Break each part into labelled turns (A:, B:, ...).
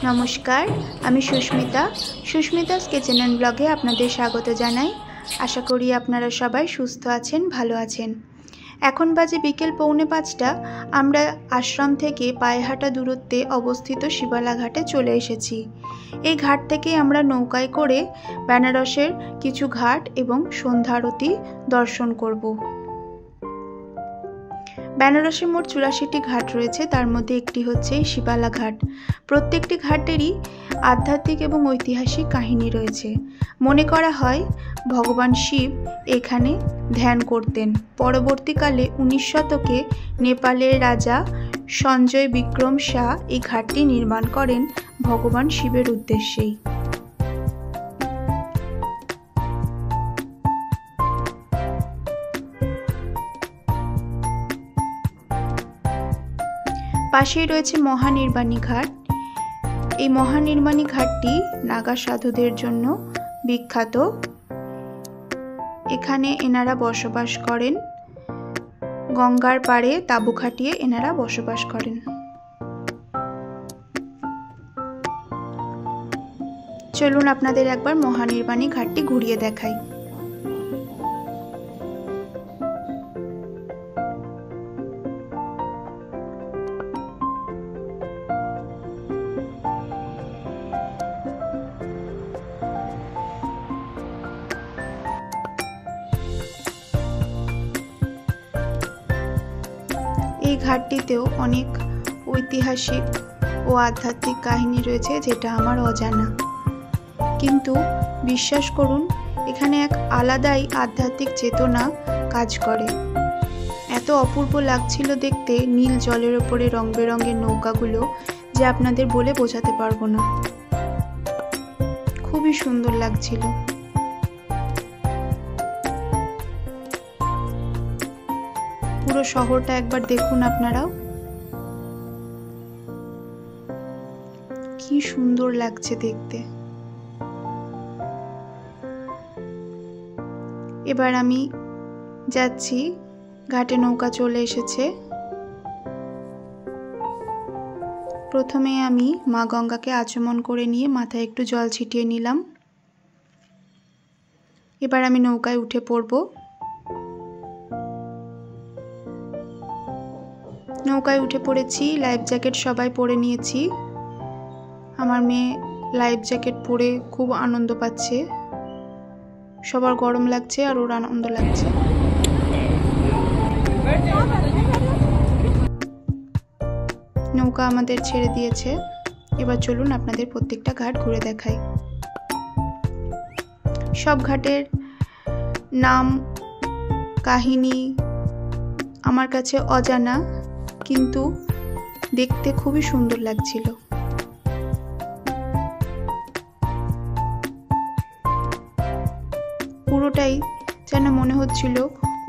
A: নমস্কার, আমি Susmita's kitchen and ব্লগে আপনাদের স্বাগত জানাই। আশা করি আপনারা সবাই সুস্থ আছেন, ভালো আছেন। এখন বাজে বিকেল 4:45। আমরা আশ্রম থেকে পায়ে হাঁটা দূরত্বে অবস্থিত শিবালা ঘাটে চলে এসেছি। এই ঘাট থেকে আমরা নৌকায় করে বেনারসের কিছু ঘাট এবং সন্ধ্যা আরতি দর্শন করব। বেনারসে মোট 84টি ঘাট রয়েছে, তার মধ্যে একটি হচ্ছে শিবালা ঘাট। প্রত্যেকটি ঘাটেরই আধ্যাত্মিক এবং ঐতিহাসিক কাহিনী রয়েছে। মনে করা হয় ভগবান শিব এখানে ধ্যান করতেন। পরবর্তীকালে 19 শতকে নেপালের রাজা সঞ্জয় বিক্রম শাহ এই ঘাটটি নির্মাণ করেন ভগবান শিবের উদ্দেশ্যেই। পাশেই রয়েছে মহানির্বাণী ঘাট। এই মহানির্বাণী ঘাটটি নাগা সাধুদের জন্য বিখ্যাত। এখানে এনারা বসবাস করেন, গঙ্গার পাড়ে তাঁবু খাটিয়ে এনারা বসবাস করেন। চলুন আপনাদের একবার মহানির্বাণী ঘাটটি ঘুরিয়ে দেখাই। এই ঘাটটিতেও অনেক ঐতিহাসিক ও আধ্যাত্মিক কাহিনী রয়েছে, যেটা আমার অজানা। কিন্তু বিশ্বাস করুন, এখানে এক আলাদাই আধ্যাত্মিক চেতনা কাজ করে। এত অপূর্ব লাগছিল দেখতে নীল জলের ওপরে রং বেরঙের নৌকাগুলো, যে আপনাদের বলে বোঝাতে পারবো না। খুবই সুন্দর লাগছিল। পুরো শহরটা একবার দেখুন আপনারাও, কি সুন্দর লাগছে দেখতে। এবার আমি যাচ্ছি, ঘাটে নৌকা চলে এসেছে। প্রথমে আমি মা গঙ্গাকে আচমন করে নিয়ে মাথায় একটু জল ছিটিয়ে নিলাম। এবার আমি নৌকায় উঠে পড়ব। নৌকায় উঠে পড়েছি, লাইফ জ্যাকেট সবাই পরে নিয়েছি। আমার মেয়ে লাইফ জ্যাকেট পরে খুব আনন্দ পাচ্ছে। সবার গরম লাগছে আর ওর আনন্দ লাগছে। নৌকা আমাদের ছেড়ে দিয়েছে। এবার চলুন আপনাদের প্রত্যেকটা ঘাট ঘুরে দেখাই। সব ঘাটের নাম কাহিনী আমার কাছে অজানা, কিন্তু দেখতে খুবই সুন্দর লাগছিল। পুরোটাই যেন মনে হচ্ছিল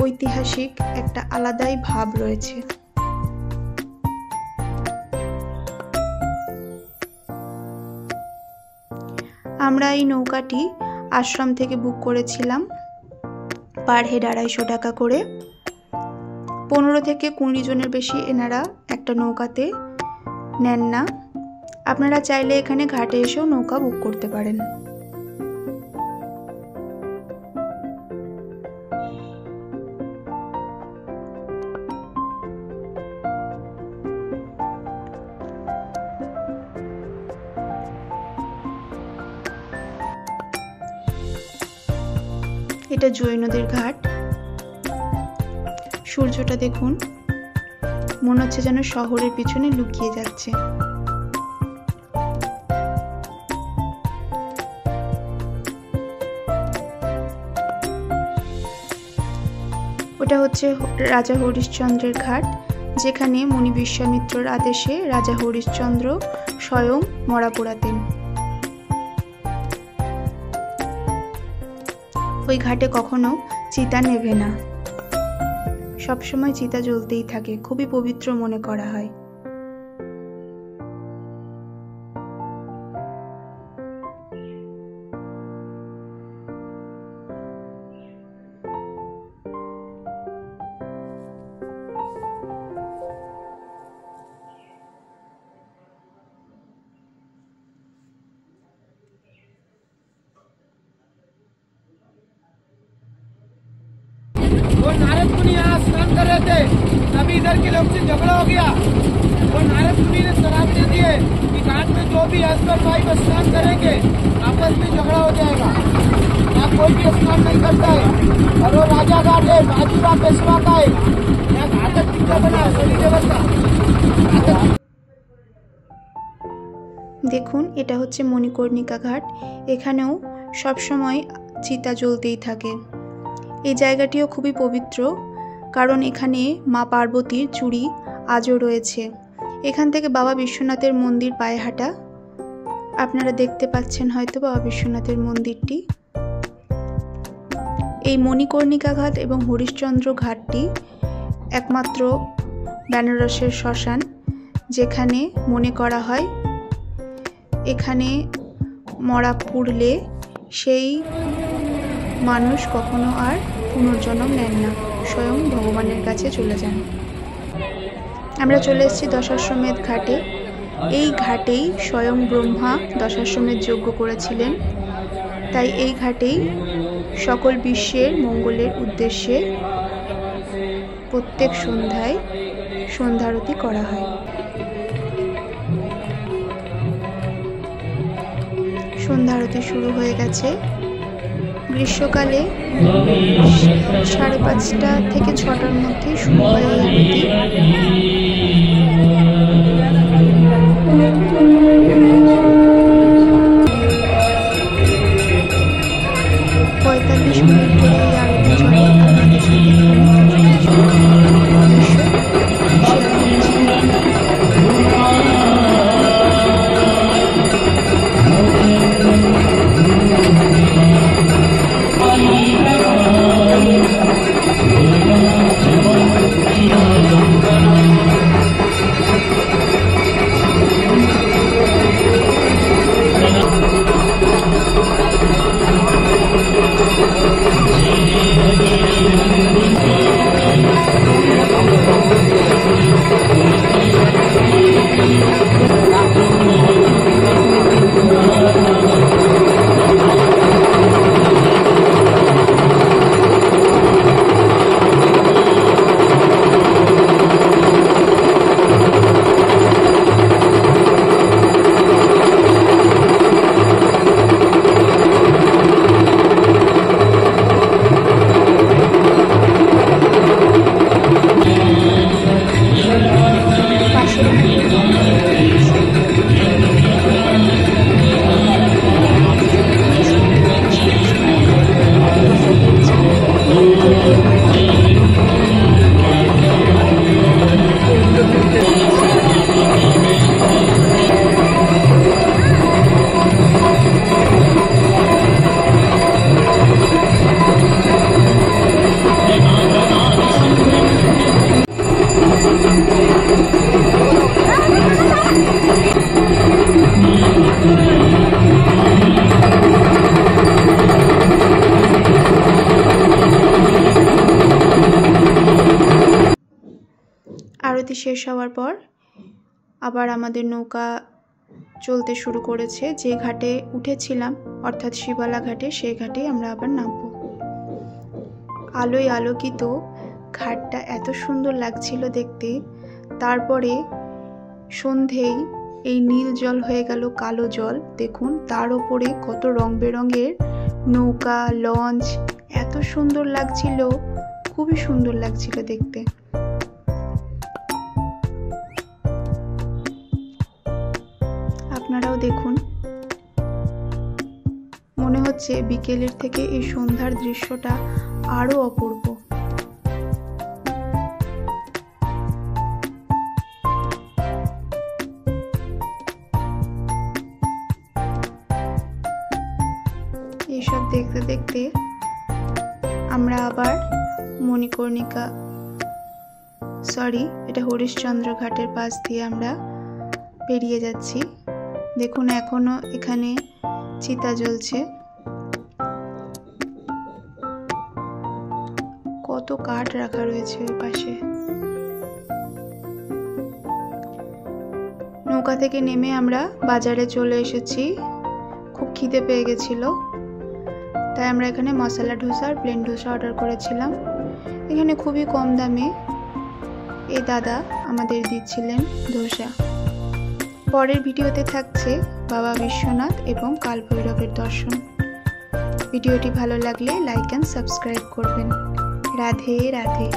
A: ঐতিহাসিক একটা আলাদাই ভাব রয়েছে। আমরা এই নৌকাটি আশ্রম থেকে বুক করেছিলাম, পার হেড 250 টাকা করে। 15 থেকে 20 জনের বেশি এনারা একটা নৌকাতে নেন না। আপনারা চাইলে এখানে ঘাটে এসেও নৌকা বুক করতে পারেন। এটা জৈনদের ঘাট। সূর্যটা দেখুন, মনে হচ্ছে যেন শহরের পিছনে লুকিয়ে যাচ্ছে। ওটা হচ্ছে রাজা হরিশ্চন্দ্রের ঘাট, যেখানে মুনি বিশ্বামিত্রর আদেশে রাজা হরিশ্চন্দ্র স্বয়ং মরা পোড়াতেন। ওই ঘাটে কখনো চিতা নেভে না, সবসময় চিতা জ্বলতেই থাকে। খুবই পবিত্র মনে করা হয়।
B: नारद मुनि यहाँ स्नान कर रहे थे, तभी इधर के लोग से झगड़ा हो गया। वो नारद मुनि ने शराब दे दिए कि घाट में जो भी हस्बैंड वाइफ स्नान करेंगे आपस में झगड़ा हो जाएगा, यहाँ कोई भी स्नान नहीं करता है। और वो राजा घाट है, बाजूरा पेशवा का है, यहाँ घाटक टीका बना है शनिदेवर का।
A: দেখুন এটা হচ্ছে মণিকর্ণিকা ঘাট। এখানেও সব সময় চিতা জ্বলতেই থাকে। এই জায়গাটিও খুবই পবিত্র, কারণ এখানে মা পার্বতীর চুড়ি আজও রয়েছে। এখান থেকে বাবা বিশ্বনাথের মন্দির পায়ে হাঁটা, আপনারা দেখতে পাচ্ছেন হয়তো বাবা বিশ্বনাথের মন্দিরটি। এই মণিকর্ণিকা ঘাট এবং হরিশ্চন্দ্র ঘাটটি একমাত্র বেনারসের শ্মশান, যেখানে মনে করা হয় এখানে মরা পুড়লে সেই মানুষ কখনো আর পুনর্জন্ম নেন না, স্বয়ং ভগবানের কাছে চলে যান। আমরা চলে এসেছি দশাশ্বমেধ ঘাটে। এই ঘাটেই স্বয়ং ব্রহ্মা দশাশ্বমেধ যজ্ঞ করেছিলেন, তাই এই ঘাটেই সকল বিশ্বের মঙ্গলের উদ্দেশ্যে প্রত্যেক সন্ধ্যায় সন্ধ্যারতি করা হয়। সন্ধ্যারতি শুরু হয়ে গেছে। গ্রীষ্মকালে 5:30 থেকে 6টার মধ্যে শুরু হয় এই আরতি। 45 মিনিট ধরে এই আরতি চলে। আপনাদের আরতি শেষ হওয়ার পর আবার আমাদের নৌকা চলতে শুরু করেছে। যে ঘাটে উঠেছিলাম অর্থাৎ শিবালা ঘাটে, সেই ঘাটে আমরা আবার নামবো। আলোয় আলোকিত ঘাটটা এত সুন্দর লাগছিল দেখতে। তারপরে সন্ধেই এই নীল জল হয়ে গেল কালো জল। দেখুন তার ওপরে কত রং বেরঙের নৌকা, লঞ্চ, এত সুন্দর লাগছিল, খুবই সুন্দর লাগছিল দেখতে। আপনারাও দেখুন, মনে হচ্ছে বিকেলের থেকে এই সন্ধ্যার দৃশ্যটা আরো অপূর্ব। এইসব দেখতে দেখতে আমরা আবার মণিকর্ণিকা এটা হরিশ্চন্দ্র ঘাটের পাশ দিয়ে আমরা পেরিয়ে যাচ্ছি। দেখুন এখনো এখানে চিতা জ্বলছে, কত কাঠ রাখা রয়েছে ওই পাশে। নৌকা থেকে নেমে আমরা বাজারে চলে এসেছি। খুব খিদে পেয়ে গেছিল, তাই আমরা এখানে মশলা ধোসা আর প্লেন ধোসা অর্ডার করেছিলাম। এখানে খুবই কম দামে এই দাদা আমাদের দিচ্ছিলেন ধোসা। পরের ভিডিওতে থাকছে বাবা বিশ্বনাথ এবং কালভৈরবের দর্শন। ভিডিওটি ভালো লাগলে লাইক অ্যান্ড সাবস্ক্রাইব করবেন। রাধে রাধে।